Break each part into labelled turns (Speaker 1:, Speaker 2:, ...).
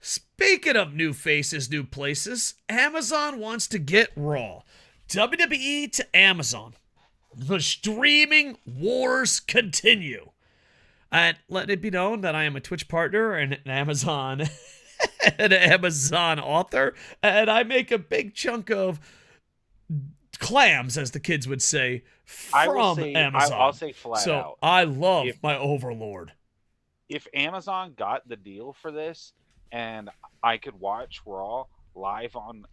Speaker 1: Speaking of new faces, new places, Amazon wants to get Raw. WWE to Amazon. The streaming wars continue. And let it be known that I am a Twitch partner and an Amazon an Amazon author, and I make a big chunk of clams, as the kids would say,
Speaker 2: I will
Speaker 1: from
Speaker 2: say, I'll
Speaker 1: Amazon.
Speaker 2: say flat
Speaker 1: So
Speaker 2: out,
Speaker 1: I love
Speaker 2: if
Speaker 1: my overlord.
Speaker 2: if Amazon got the deal for this, and I could watch Raw live on,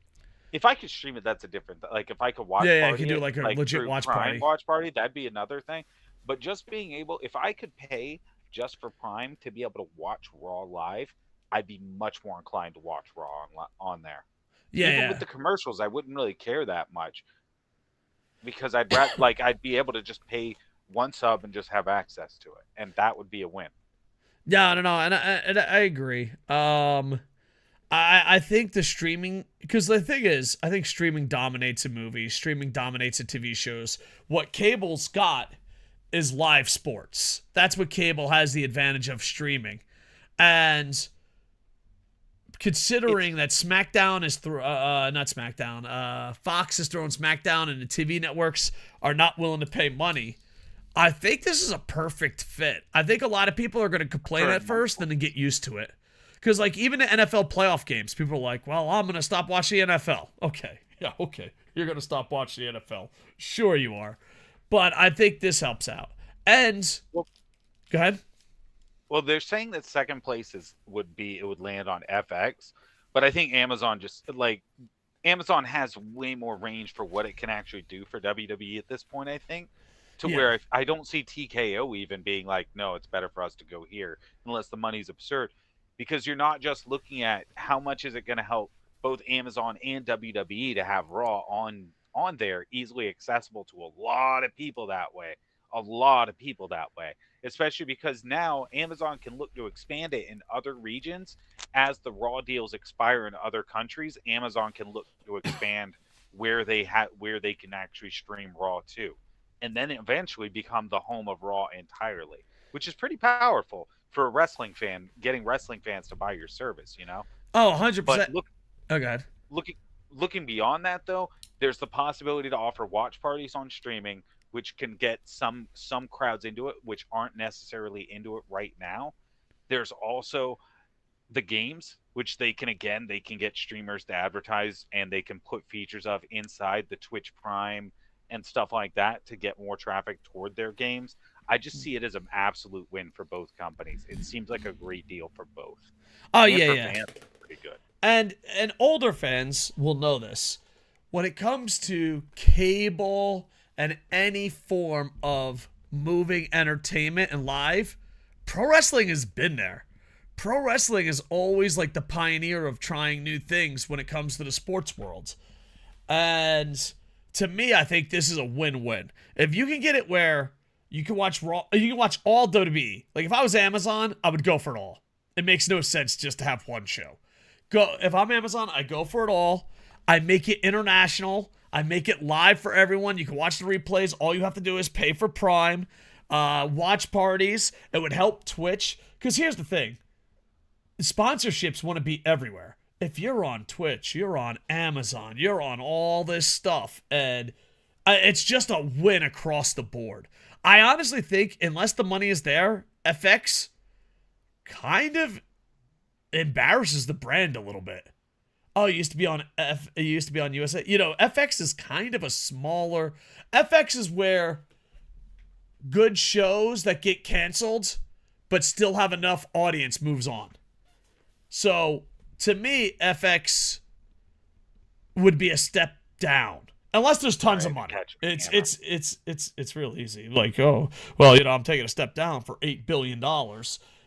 Speaker 2: if I could stream it, that's a different. Like if I could watch
Speaker 1: Yeah, you can
Speaker 2: party
Speaker 1: do
Speaker 2: it,
Speaker 1: like a
Speaker 2: like
Speaker 1: legit
Speaker 2: through
Speaker 1: watch
Speaker 2: Prime
Speaker 1: party.
Speaker 2: Watch Party, that'd be another thing. But just being able, if I could pay just for Prime to be able to watch Raw live, I'd be much more inclined to watch Raw on there.
Speaker 1: Yeah,
Speaker 2: Even with
Speaker 1: yeah.
Speaker 2: the commercials, I wouldn't really care that much because I'd be able to just pay one sub and just have access to it, and that would be a win.
Speaker 1: Yeah, I don't know, and I agree. I think the streaming, because the thing is, I think streaming dominates a movie, streaming dominates a TV shows. What cable's got is live sports. That's what cable has the advantage of streaming, and
Speaker 2: It's
Speaker 1: considering that SmackDown is not SmackDown, Fox is throwing SmackDown, and the TV networks are not willing to pay money. I think this is a perfect fit. I think a lot of people are going to complain at first, then get used to it. Because, like, even the NFL playoff games, people are like, well, I'm going to stop watching the NFL. Okay. Yeah, okay. You're going to stop watching the NFL. Sure, you are. But I think this helps out. And,
Speaker 2: well,
Speaker 1: go ahead.
Speaker 2: well, they're saying that second place it would land on FX, but I think Amazon just like Amazon has way more range for what it can actually do for WWE at this point. I think to
Speaker 1: Yeah.
Speaker 2: where I don't see TKO even being like, no, it's better for us to go here unless the money's absurd, because you're not just looking at how much is it going to help both Amazon and WWE to have Raw on there easily accessible to a lot of people that way, a lot of people that way, especially because now Amazon can look to expand it in other regions as the Raw deals expire in other countries. Amazon can look to expand where they can actually stream Raw too, and then eventually become the home of Raw entirely, which is pretty powerful for a wrestling fan, getting wrestling fans to buy your service, you know.
Speaker 1: Oh,
Speaker 2: But
Speaker 1: 100%. Oh, God.
Speaker 2: looking looking beyond that though, there's the possibility to offer watch parties on streaming, which can get some crowds into it which aren't necessarily into it right now. There's also the games, which they can get streamers to advertise, and they can put features of inside the Twitch Prime and stuff like that to get more traffic toward their games. I just see it as an absolute win for both companies. It seems like a great deal for both.
Speaker 1: Oh,
Speaker 2: And
Speaker 1: yeah,
Speaker 2: for
Speaker 1: yeah.
Speaker 2: fans, it's pretty good.
Speaker 1: And older fans will know this. When it comes to cable and any form of moving entertainment and live, pro wrestling has been there. Pro wrestling is always like the pioneer of trying new things when it comes to the sports world. And to me, I think this is a win-win. If you can get it where you can watch Raw, you can watch all WWE. Like if I was Amazon, I would go for it all. It makes no sense just to have one show. Go if I'm Amazon, I go for it all. I make it international. I make it live for everyone. You can watch the replays. All you have to do is pay for Prime. Watch parties. It would help Twitch. Because here's the thing. Sponsorships want to be everywhere. If you're on Twitch, you're on Amazon, you're on all this stuff. And it's just a win across the board. I honestly think, unless the money is there, FX kind of embarrasses the brand a little bit. Oh, it used to be on it used to be on USA. You know, FX is kind of a smaller. FX is where good shows that get canceled but still have enough audience moves on. So, to me, FX would be a step down. Unless there's tons of money. It's real easy. Like, oh, well, you know, I'm taking a step down for $8 billion.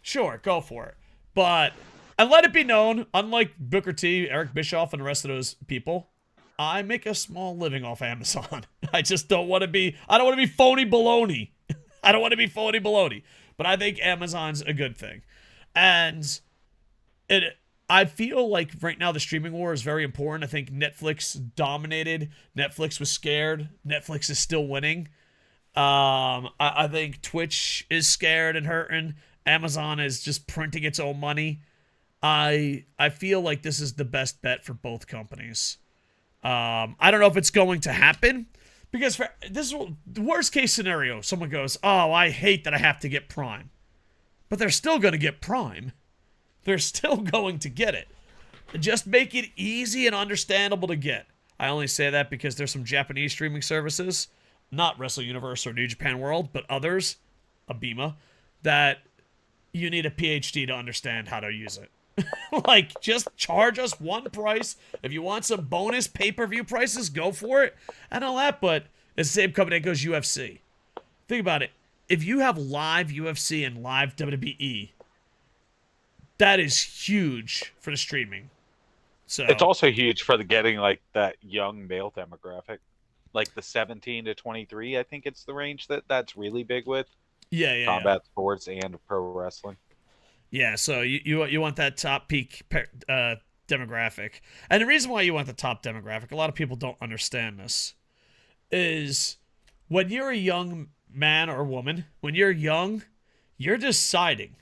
Speaker 1: Sure, go for it. But and let it be known, unlike Booker T, Eric Bischoff, and the rest of those people, I make a small living off Amazon. I just don't want to be. I don't want to be phony baloney. I don't want to be phony baloney. But I think Amazon's a good thing, and I feel like right now the streaming war is very important. I think Netflix dominated. Netflix was scared. Netflix is still winning. I think Twitch is scared and hurting. Amazon is just printing its own money. I feel like this is the best bet for both companies. I don't know if it's going to happen because this is the worst case scenario. Someone goes, "Oh, I hate that I have to get Prime," but they're still going to get Prime. They're still going to get it. Just make it easy and understandable to get. I only say that because there's some Japanese streaming services, not Wrestle Universe or New Japan World, but others, Abema, that you need a PhD to understand how to use it. Like, just charge us one price. If you want some bonus pay-per-view prices, go for it. And all that, but it's the same company that goes UFC. Think about it. If you have live UFC and live WWE, that is huge for the streaming. So
Speaker 2: It's also huge for the getting like that young male demographic, like the 17 to 23. I think it's the range that's really big with combat sports and pro wrestling.
Speaker 1: Yeah, so you want that top peak demographic. And the reason why you want the top demographic, a lot of people don't understand this, is when you're a young man or woman, when you're young, you're deciding.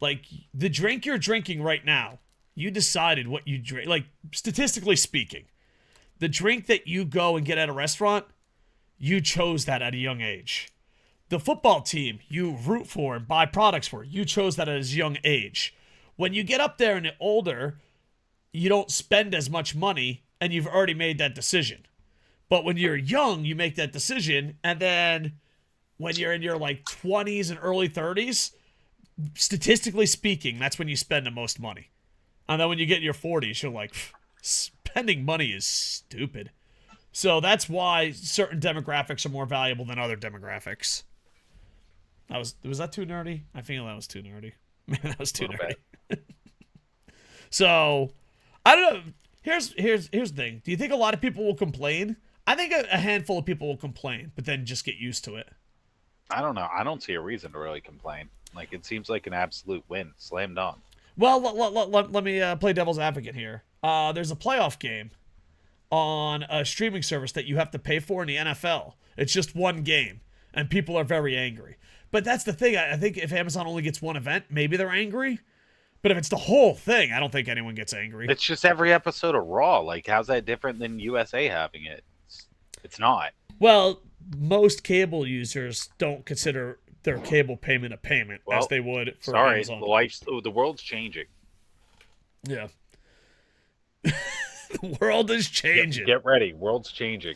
Speaker 1: Like, the drink you're drinking right now, you decided what you drink. Like, statistically speaking, the drink that you go and get at a restaurant, you chose that at a young age. The football team you root for and buy products for, you chose that at a young age. When you get up there and older, you don't spend as much money and you've already made that decision. But when you're young, you make that decision, and then when you're in your like 20s and early 30s, statistically speaking, that's when you spend the most money. And then when you get in your 40s, you're like, spending money is stupid. So that's why certain demographics are more valuable than other demographics. Was that too nerdy? I feel that was too nerdy. Man, that was too nerdy. So, I don't know. Here's the thing. Do you think a lot of people will complain? I think a handful of people will complain, but then just get used to it.
Speaker 2: I don't know. I don't see a reason to really complain. Like, it seems like an absolute win. Slam dunk.
Speaker 1: Well, let me play devil's advocate here. There's a playoff game on a streaming service that you have to pay for in the NFL. It's just one game, and people are very angry. But that's the thing. I think if Amazon only gets one event, maybe they're angry. But if it's the whole thing, I don't think anyone gets angry.
Speaker 2: It's just every episode of Raw. Like, how's that different than USA having it? It's not.
Speaker 1: Well, most cable users don't consider their cable payment a payment as they would for Amazon.
Speaker 2: The world's changing.
Speaker 1: Yeah. The world is changing.
Speaker 2: Get ready. World's changing.